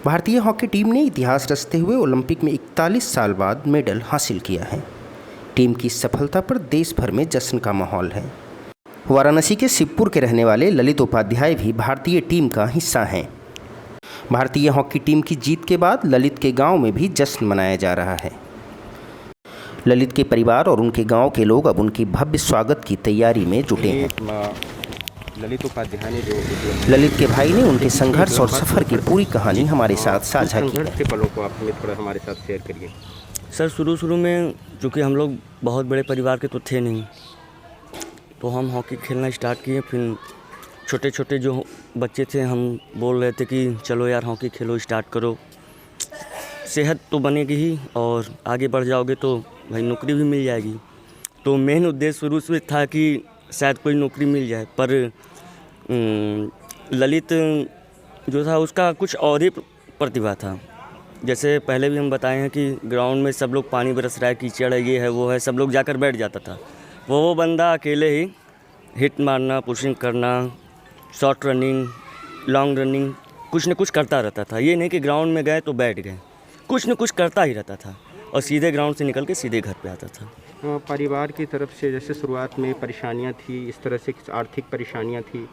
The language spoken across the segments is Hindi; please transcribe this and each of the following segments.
भारतीय हॉकी टीम ने इतिहास रचते हुए ओलंपिक में 41 साल बाद मेडल हासिल किया है। टीम की सफलता पर देश भर में जश्न का माहौल है। वाराणसी के शिवपुर के रहने वाले ललित उपाध्याय भी भारतीय टीम का हिस्सा हैं। भारतीय हॉकी टीम की जीत के बाद ललित के गांव में भी जश्न मनाया जा रहा है। ललित के परिवार और उनके गांव के लोग अब उनकी भव्य स्वागत की तैयारी में जुटे हैं। ललित उपाध्याय ने जो ललित के भाई ने उनके संघर्ष और सफ़र की पूरी कहानी हमारे साथ साझा की संघर्ष के पलों को आप हमें थोड़ा हमारे साथ शेयर करिए। सर शुरू में चूँकि हम लोग बहुत बड़े परिवार के तो थे नहीं, तो हम हॉकी खेलना स्टार्ट किए। फिर छोटे छोटे जो बच्चे थे हम बोल रहे थे कि चलो यार हॉकी खेलो, स्टार्ट करो, सेहत तो बनेगी ही और आगे बढ़ जाओगे तो भाई नौकरी भी मिल जाएगी। तो मेन उद्देश्य शुरू से था कि शायद कोई नौकरी मिल जाए, पर ललित जो था उसका कुछ और ही प्रतिभा था। जैसे पहले भी हम बताए हैं कि ग्राउंड में सब लोग पानी बरस रहा है, कीचड़ है, ये है वो है, सब लोग जाकर बैठ जाता था। वो बंदा अकेले ही हिट मारना, पुशिंग करना, शॉर्ट रनिंग, लॉन्ग रनिंग, कुछ न कुछ करता रहता था। ये नहीं कि ग्राउंड में गए तो बैठ गए, कुछ न कुछ करता ही रहता था और सीधे ग्राउंड से निकल के सीधे घर पे आता था। परिवार की तरफ से जैसे शुरुआत में परेशानियां थी, इस तरह से आर्थिक परेशानियां थी,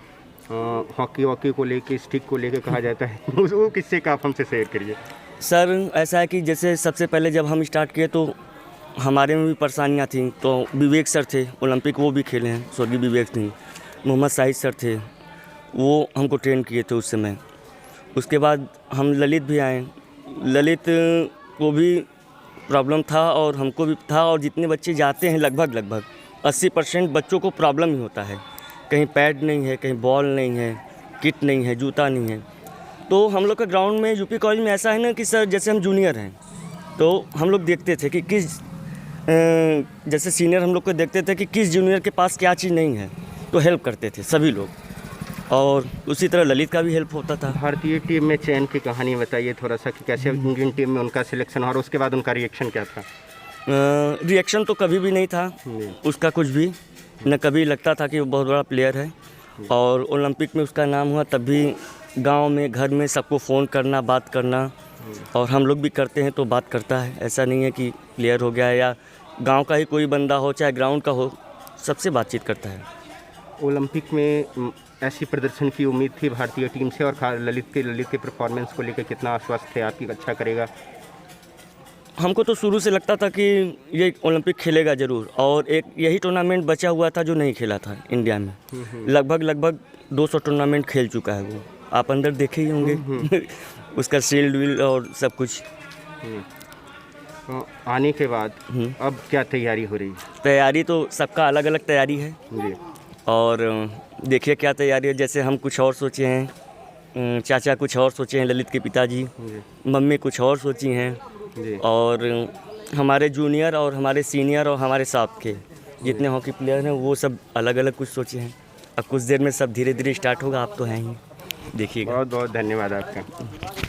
हॉकी को लेके, स्टिक को लेके कहा जाता है, वो किससे का आप हमसे शेयर करिए। सर ऐसा है कि जैसे सबसे पहले जब हम स्टार्ट किए तो हमारे में भी परेशानियां थी। तो विवेक सर थे, ओलंपिक वो भी खेले हैं, स्वर्गीय विवेक सिंह। मोहम्मद शाहिद सर थे, वो हमको ट्रेन किए थे उस समय। उसके बाद हम ललित भी आए। ललित को भी प्रॉब्लम था और हमको भी था, और जितने बच्चे जाते हैं लगभग 80% बच्चों को प्रॉब्लम ही होता है। कहीं पैड नहीं है, कहीं बॉल नहीं है, किट नहीं है, जूता नहीं है। तो हम लोग का ग्राउंड में यूपी कॉलेज में ऐसा है ना कि सर जैसे हम जूनियर हैं तो हम लोग देखते थे कि किस जैसे सीनियर हम लोग को देखते थे कि किस जूनियर के पास क्या चीज़ नहीं है, तो हेल्प करते थे सभी लोग, और उसी तरह ललित का भी हेल्प होता था। भारतीय टीम में चयन की कहानी बताइए थोड़ा सा कि कैसे इंडियन टीम में उनका सिलेक्शन और उसके बाद उनका रिएक्शन क्या था। रिएक्शन तो कभी भी नहीं था उसका, कुछ भी न कभी लगता था कि वो बहुत बड़ा प्लेयर है। और ओलंपिक में उसका नाम हुआ तब भी गांव में, घर में सबको फ़ोन करना, बात करना, और हम लोग भी करते हैं तो बात करता है। ऐसा नहीं है कि प्लेयर हो गया या गांव का ही कोई बंदा हो चाहे ग्राउंड का हो, सबसे बातचीत करता है। ओलंपिक में ऐसी प्रदर्शन की उम्मीद थी भारतीय टीम से, और ललित के परफॉर्मेंस को लेकर कितना आश्वस्त थे आपकी अच्छा करेगा। हमको तो शुरू से लगता था कि ये ओलंपिक खेलेगा ज़रूर, और एक यही टूर्नामेंट बचा हुआ था जो नहीं खेला था इंडिया में। लगभग 200 टूर्नामेंट खेल चुका है वो, आप अंदर देखे ही होंगे उसका शील्ड विल और सब कुछ। आने के बाद अब क्या तैयारी हो रही है? तैयारी तो सबका अलग अलग तैयारी है जी, और देखिए क्या तैयारी है। जैसे हम कुछ और सोचे हैं, चाचा कुछ और सोचे हैं, ललित के पिताजी, मम्मी कुछ और सोची हैं, और हमारे जूनियर और हमारे सीनियर और हमारे साथ के जितने हॉकी प्लेयर हैं वो सब अलग अलग कुछ सोचे हैं। अब कुछ देर में सब धीरे धीरे स्टार्ट होगा, आप तो हैं ही, देखिएगा। बहुत बहुत धन्यवाद आपका।